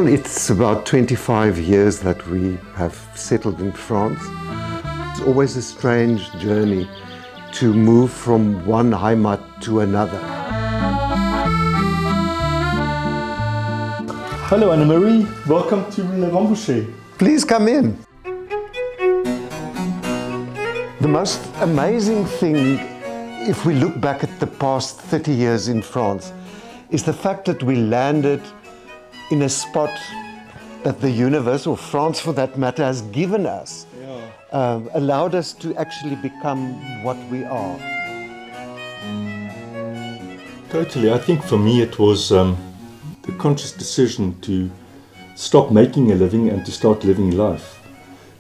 it's about 25 years that we have settled in France. It's always a strange journey to move from one heimat to another. Hello Anne-Marie, welcome to Le Rambouillet. Please come in. The most amazing thing, if we look back at the past 30 years in France, is the fact that we landed in a spot that the universe, or France for that matter, has given us, allowed us to actually become what we are. Totally, I think for me it was the conscious decision to stop making a living and to start living life.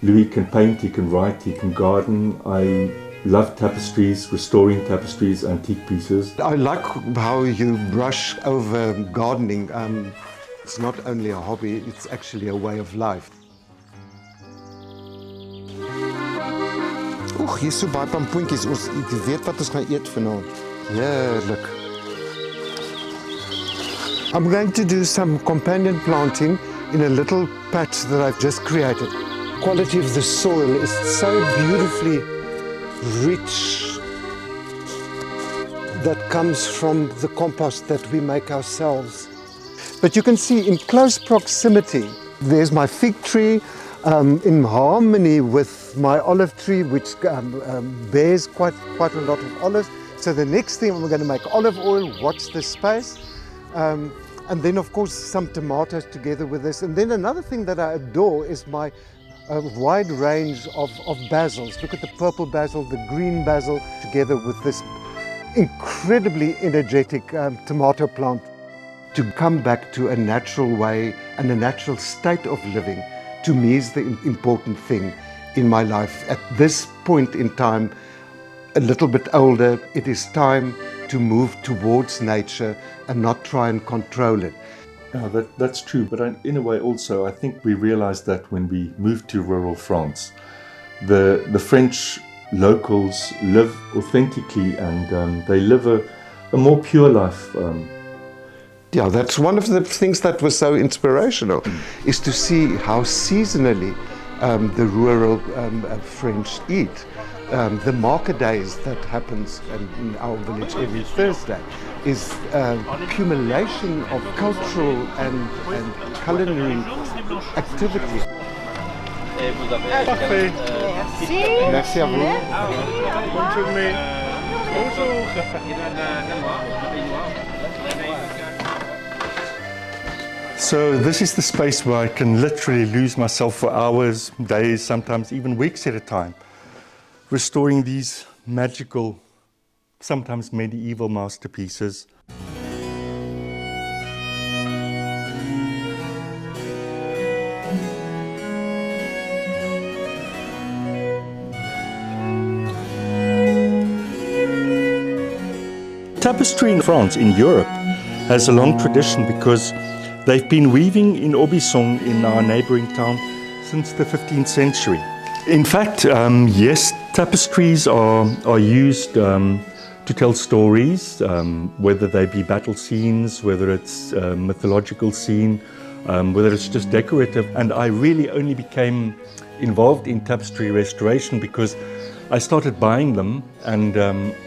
Louis can paint, he can write, he can garden. I love tapestries, restoring tapestries, antique pieces. I like how you brush over gardening. It's not only a hobby, it's actually a way of life. Oeg, hier is so baie pampoentjies. Ek weet wat ons gaan eet vanaand. Heerlijk. I'm going to do some companion planting in a little patch that I've just created. The quality of the soil is so beautifully rich. That comes from the compost that we make ourselves. But you can see in close proximity, there's my fig tree in harmony with my olive tree, which bears quite a lot of olives. So the next thing, we're going to make olive oil. Watch this space. And then, of course, some tomatoes together with this. And then another thing that I adore is my wide range of basils. Look at the purple basil, the green basil, together with this incredibly energetic tomato plant. To come back to a natural way and a natural state of living, to me is the important thing in my life. At this point in time, a little bit older, it is time to move towards nature and not try and control it. Yeah, that's true, but in a way also I think we realized that when we moved to rural France, the French locals live authentically and they live a more pure life. Yeah, that's one of the things that was so inspirational, is to see how seasonally the rural French eat. The market days that happens in our village every Thursday is accumulation of cultural and culinary activity. Parfait. Merci à vous. Bonne journée. Bonjour. So this is the space where I can literally lose myself for hours, days, sometimes even weeks at a time, restoring these magical, sometimes medieval masterpieces. Tapestry in France, in Europe, has a long tradition because they've been weaving in Aubusson, in our neighboring town, since the 15th century. In fact, yes, tapestries are used to tell stories, whether they be battle scenes, whether it's a mythological scene, whether it's just decorative. And I really only became involved in tapestry restoration because I started buying them, and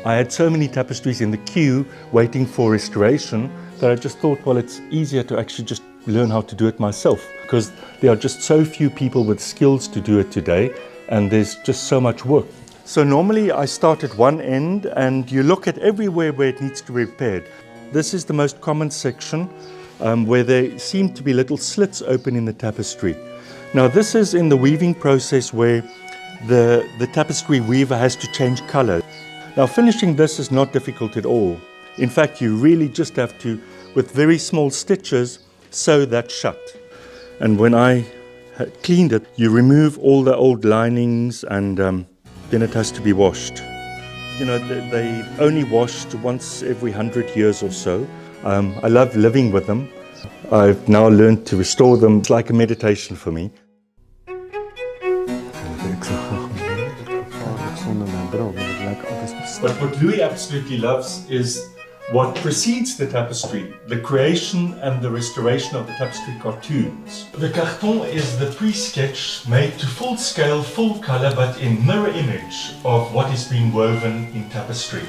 I had so many tapestries in the queue waiting for restoration that I just thought, well, it's easier to actually just learn how to do it myself, because there are just so few people with skills to do it today, and there's just so much work. So normally I start at one end and you look at everywhere where it needs to be repaired. This is the most common section where there seem to be little slits open in the tapestry. Now this is in the weaving process where the tapestry weaver has to change color. Now finishing this is not difficult at all. In fact, you really just have to, with very small stitches, sew that shut. And when I cleaned it, you remove all the old linings and then it has to be washed. You know, they only washed once every 100 years or so. I love living with them. I've now learned to restore them. It's like a meditation for me. But what Louis absolutely loves is what precedes the tapestry, the creation and the restoration of the tapestry cartoons. The carton is the pre-sketch made to full scale, full color, but in mirror image of what is being woven in tapestry.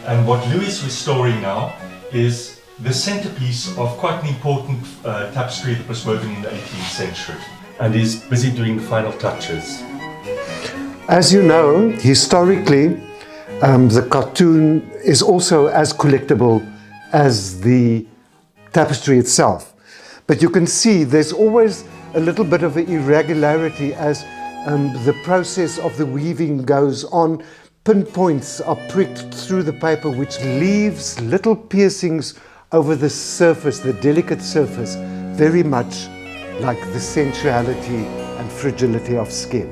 And what Louis is restoring now is the centerpiece of quite an important tapestry that was woven in the 18th century, and is busy doing final touches. As you know, historically, the cartoon is also as collectible as the tapestry itself. But you can see there's always a little bit of an irregularity as the process of the weaving goes on. Pinpoints are pricked through the paper, which leaves little piercings over the surface, the delicate surface, very much like the sensuality and fragility of skin.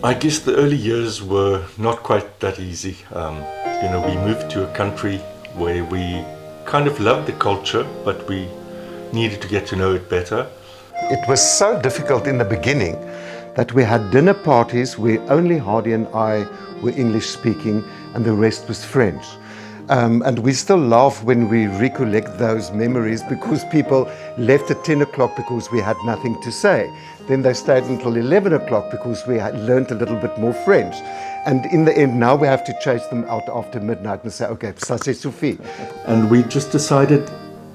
I guess the early years were not quite that easy. We moved to a country where we kind of loved the culture, but we needed to get to know it better. It was so difficult in the beginning that we had dinner parties where only Hardy and I were English speaking and the rest was French. And we still laugh when we recollect those memories because people left at 10 o'clock because we had nothing to say. Then they stayed until 11 o'clock because we had learned a little bit more French. And in the end, now we have to chase them out after midnight and say, okay, ça c'est suffit. And we just decided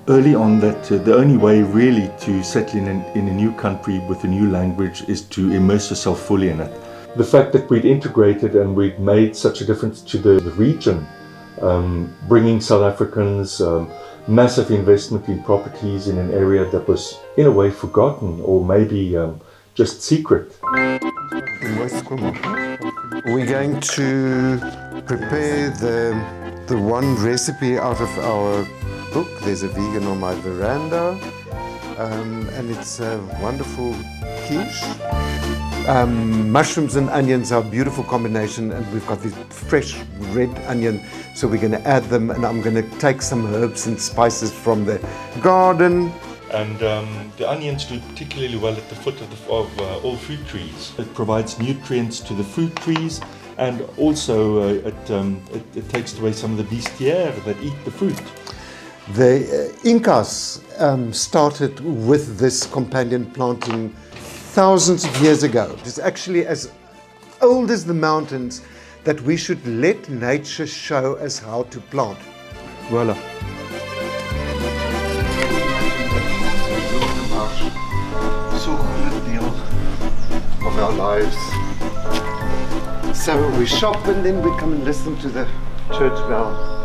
early on that the only way really to settle in a new country with a new language is to immerse yourself fully in it. The fact that we'd integrated and we'd made such a difference to the region, bringing South Africans, massive investment in properties in an area that was in a way forgotten or maybe just secret. We're going to prepare the one recipe out of our book. There's a vegan on my veranda, and it's a wonderful quiche. Mushrooms and onions are a beautiful combination, and we've got this fresh red onion, so we're going to add them, and I'm going to take some herbs and spices from the garden. And the onions do particularly well at the foot of all fruit trees. It provides nutrients to the fruit trees, and also it takes away some of the bestiaires that eat the fruit. The Incas started with this companion planting thousands of years ago. It's actually as old as the mountains that we should let nature show us how to plant. Voila. So good deal of our lives. So we shop and then we come and listen to the church bell.